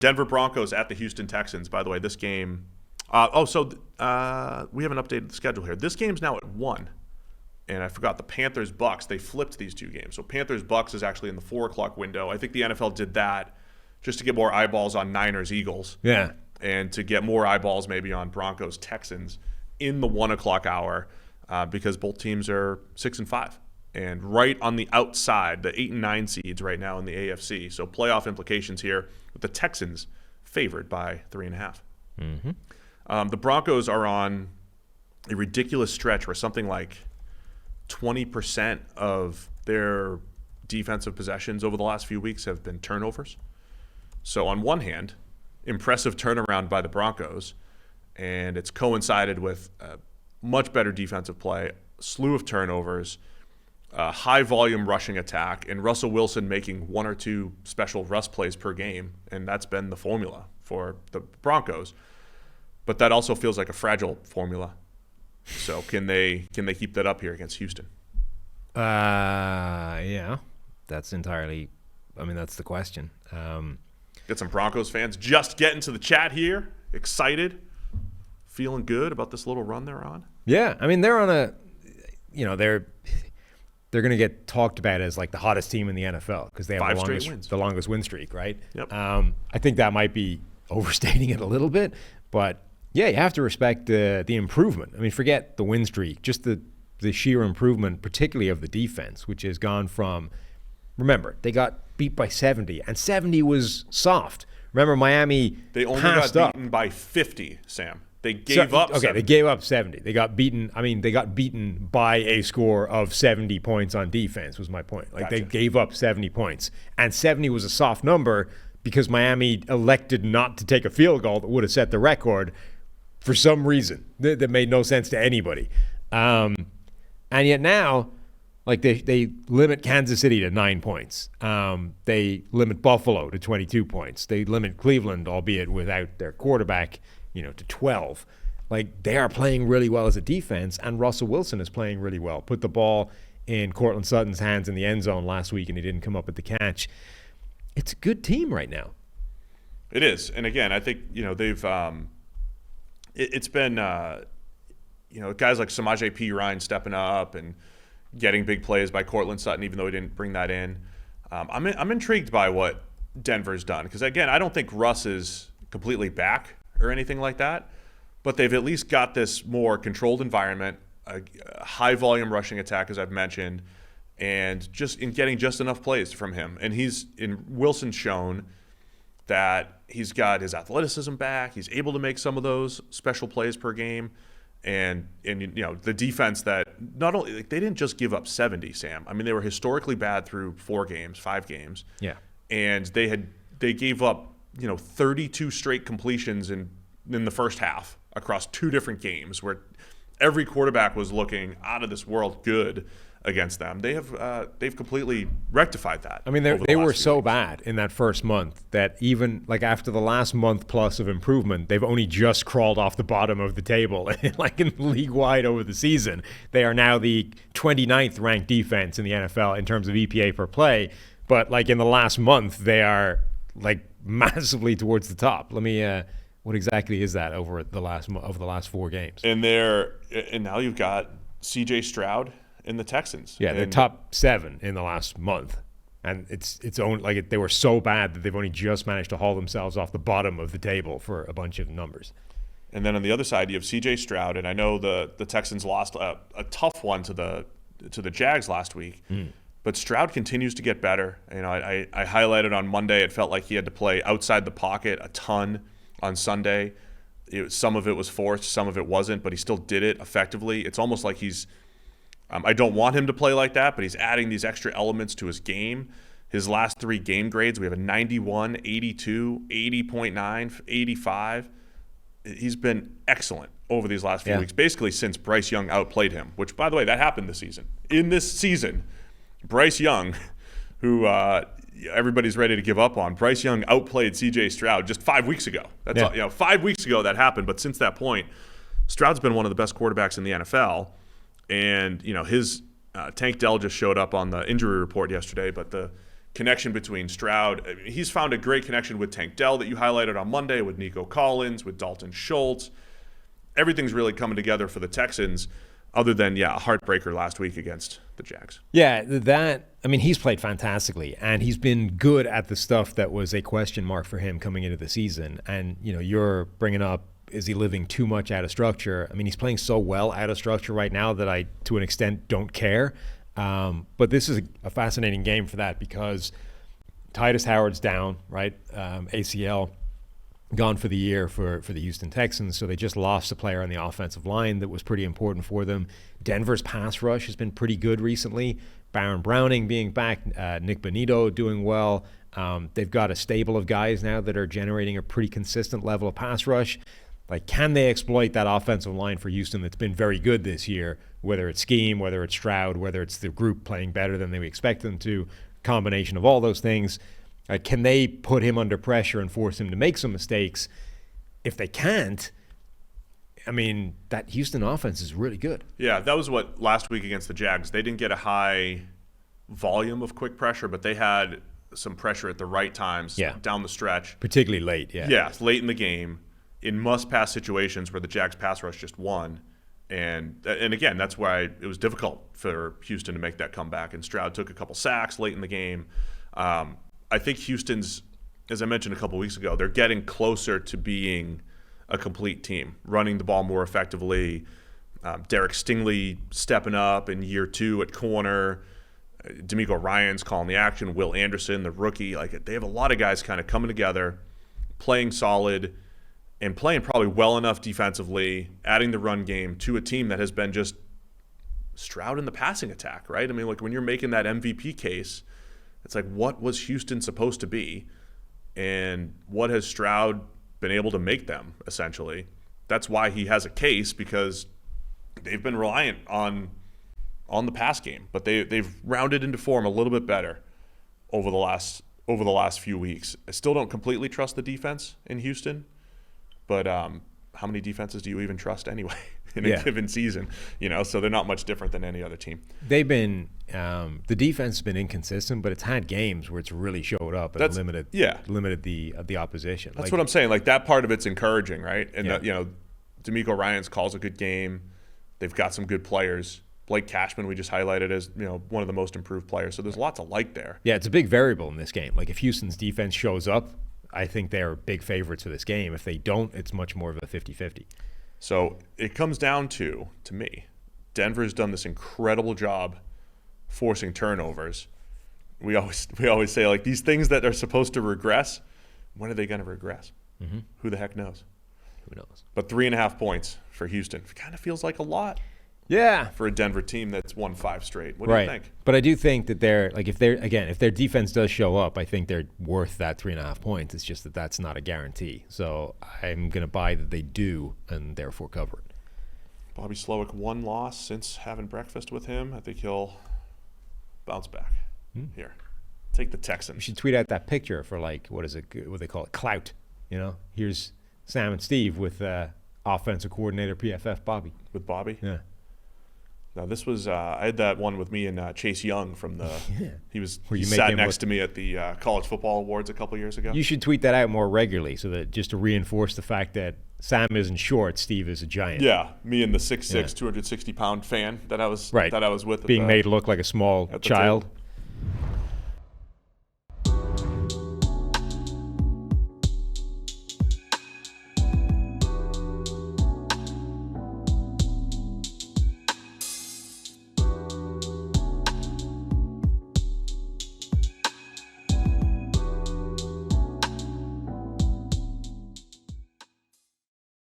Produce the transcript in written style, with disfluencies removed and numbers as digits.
Denver Broncos at the Houston Texans. By the way, this game. We haven't updated the schedule here. This game's now at 1. And I forgot the Panthers-Bucks. They flipped these two games. So Panthers-Bucks is actually in the 4 o'clock window. I think the NFL did that just to get more eyeballs on Niners-Eagles. Yeah. And to get more eyeballs maybe on Broncos-Texans in the 1 o'clock hour because both teams are 6-5. And right on the outside, the 8 and 9 seeds right now in the AFC. So playoff implications here with the Texans favored by 3.5. Mm-hmm. The Broncos are on a ridiculous stretch where something like 20% of their defensive possessions over the last few weeks have been turnovers. So on one hand, impressive turnaround by the Broncos, and it's coincided with much better defensive play, slew of turnovers, high volume rushing attack, and Russell Wilson making 1 or 2 special rust plays per game, and that's been the formula for the Broncos. But that also feels like a fragile formula. So can they keep that up here against Houston? Yeah, that's entirely. I mean, that's the question. Get some Broncos fans just getting to the chat here, excited, feeling good about this little run they're on. Yeah, I mean, they're on a, they're going to get talked about as like the hottest team in the NFL because they have the longest win streak, right? Yep. I think that might be overstating it a little bit, but yeah, you have to respect the improvement. I mean, forget the win streak, just the sheer improvement, particularly of the defense, which has gone from, remember, they got beat by 70, and 70 was soft. Remember, Miami They only passed got up. beaten by 50, Sam. They gave up 70. They gave up 70. They got beaten. I mean, they got beaten by a score of 70 points on defense was my point. Like, Gotcha. They gave up 70 points. And 70 was a soft number because Miami elected not to take a field goal that would have set the record for some reason that made no sense to anybody. And yet now, like they limit Kansas City to 9 points. They limit Buffalo to 22 points. They limit Cleveland, albeit without their quarterback, to 12. Like, they are playing really well as a defense, and Russell Wilson is playing really well. Put the ball in Cortland Sutton's hands in the end zone last week, and he didn't come up with the catch. It's a good team right now. It is. And again, I think, they've it's been, guys like Samaje Perine stepping up and getting big plays by Cortland Sutton, even though he didn't bring that in. I'm intrigued by what Denver's done because, again, I don't think Russ is completely back or anything like that, but they've at least got this more controlled environment, a high volume rushing attack, as I've mentioned, and just in getting just enough plays from him. And Wilson's shown that he's got his athleticism back. He's able to make some of those special plays per game. And the defense that not only they didn't just give up 70, Sam. I mean, they were historically bad through 5 games. Yeah. And they gave up 32 straight completions in the first half across 2 different games where every quarterback was looking out of this world good against them. They've completely rectified that. I mean, they were so bad in that first month that even like after the last month plus of improvement, they've only just crawled off the bottom of the table. Like in league wide over the season, they are now the 29th ranked defense in the NFL in terms of EPA per play. But like in the last month, they are like massively towards the top. What exactly is that over the last 4 games? And now you've got C.J. Stroud in the Texans. Yeah, they're top 7 in the last month, and it's only like they were so bad that they've only just managed to haul themselves off the bottom of the table for a bunch of numbers. And then on the other side, you have C.J. Stroud, and I know the Texans lost a tough one to the Jags last week, but Stroud continues to get better. I highlighted on Monday. It felt like he had to play outside the pocket a ton on Sunday. Some of it was forced, some of it wasn't, but he still did it effectively. It's almost like he's I don't want him to play like that, but he's adding these extra elements to his game. His last 3 game grades, we have a 91, 82, 80.9, 85. He's been excellent over these last few weeks, basically since Bryce Young outplayed him, which, by the way, that happened this season. In this season, Bryce Young, who everybody's ready to give up on, Bryce Young outplayed C.J. Stroud just 5 weeks ago. That's all, 5 weeks ago that happened, but since that point, Stroud's been one of the best quarterbacks in the NFL. And his Tank Dell just showed up on the injury report yesterday, but connection between Stroud. I mean, he's found a great connection with Tank Dell that you highlighted on Monday, with Nico Collins, with Dalton Schultz. Everything's really coming together for the Texans, other than, a heartbreaker last week against the Jags. Yeah, he's played fantastically, and he's been good at the stuff that was a question mark for him coming into the season. And, you're bringing up, is he living too much out of structure? I mean, he's playing so well out of structure right now that I, to an extent, don't care. But this is a fascinating game for that, because Titus Howard's down, right? ACL, gone for the year for the Houston Texans. So they just lost a player on the offensive line that was pretty important for them. Denver's pass rush has been pretty good recently. Baron Browning being back, Nick Bonito doing well. They've got a stable of guys now that are generating a pretty consistent level of pass rush. Like, can they exploit that offensive line for Houston that's been very good this year, whether it's scheme, whether it's Stroud, whether it's the group playing better than they expect them to, combination of all those things? Can they put him under pressure and force him to make some mistakes? If they can't, I mean, that Houston offense is really good. Yeah, that was what last week against the Jags. They didn't get a high volume of quick pressure, but they had some pressure at the right times down the stretch. Particularly late, Yeah, late in the game, in must-pass situations where the Jags pass rush just won. And again, that's why it was difficult for Houston to make that comeback. And Stroud took a couple sacks late in the game. I think Houston's, as I mentioned a couple weeks ago, they're getting closer to being a complete team, running the ball more effectively. Derek Stingley stepping up in year 2 at corner. D'Amico Ryans calling the action. Will Anderson, the rookie. Like, they have a lot of guys kind of coming together, playing solid, and playing probably well enough defensively, adding the run game to a team that has been just Stroud in the passing attack, right? I mean, like, when you're making that MVP case, it's like, what was Houston supposed to be? And what has Stroud been able to make them, essentially? That's why he has a case, because they've been reliant on the pass game. But they've rounded into form a little bit better over the last few weeks. I still don't completely trust the defense in Houston, but how many defenses do you even trust anyway in a given season? So they're not much different than any other team. They've been the defense has been inconsistent, but it's had games where it's really showed up and limited the opposition. That's what I'm saying. Like, that part of it's encouraging, right? And D'Amico Ryans calls a good game. They've got some good players. Blake Cashman, we just highlighted as one of the most improved players. So there's lots of like there. Yeah, it's a big variable in this game. Like, if Houston's defense shows up, I think they're big favorites for this game. If they don't, it's much more of a 50-50. So it comes down to me, Denver's done this incredible job forcing turnovers. We always say, like, these things that are supposed to regress, when are they going to regress? Mm-hmm. Who the heck knows? Who knows? But 3.5 points for Houston kind of feels like a lot. Yeah, for a Denver team that's won 5 straight. What do you think? But I do think that if their defense does show up, I think they're worth that 3.5 points. It's just that that's not a guarantee. So I'm going to buy that they do and therefore cover it. Bobby Slowick, 1 loss since having breakfast with him. I think he'll bounce back here. Take the Texans. You should tweet out that picture for, like, what they call it, clout. Here's Sam and Steve with offensive coordinator PFF Bobby. With Bobby? Yeah. Now, this was I had that one with me and Chase Young from the he sat next to me at the College Football Awards a couple years ago. You should tweet that out more regularly, so that just to reinforce the fact that Sam isn't short, Steve is a giant. Yeah, me and the 6'6", 260-pound fan that I was with, being made to look like a small child.